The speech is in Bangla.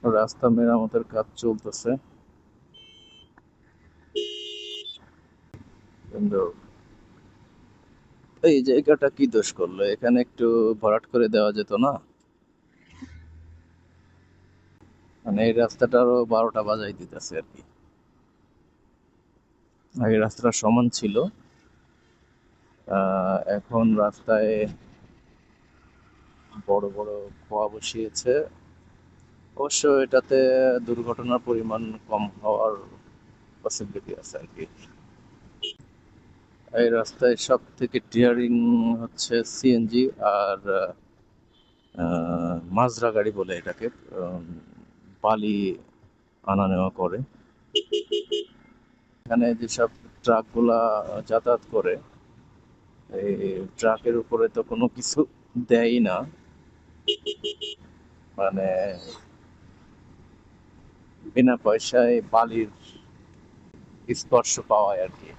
রাস্তা মেরামতের কাজ চলতেছে, কিন্তু এই জায়গাটা কি দোষ করলো? এখানে একটু ভরাট করে দেওয়া যেত না? মানে এই রাস্তাটা আরো 12টা বাজাই দিতেছে আর কি। আগে রাস্তাটা সমান ছিল, এখন রাস্তায় বড় বড় খোয়া বসিয়েছে। অবশ্য এটাতে দুর্ঘটনার পরিমাণ কম হওয়ার পসিবিলিটি আছে আর কি। এই রাস্তায় সব থেকে টিয়ারিং হচ্ছে সিএনজি আর মাজরা গাড়ি বলে এটাকে। উম, বালি আনা নেওয়া করে। এখানে যেসব ট্রাকগুলা যাতায়াত করে, এই ট্রাকের উপরে তো কোনো কিছু দেয়ই না, মানে বিনা পয়সায় বালির স্পর্শ পাওয়ায় আর কি।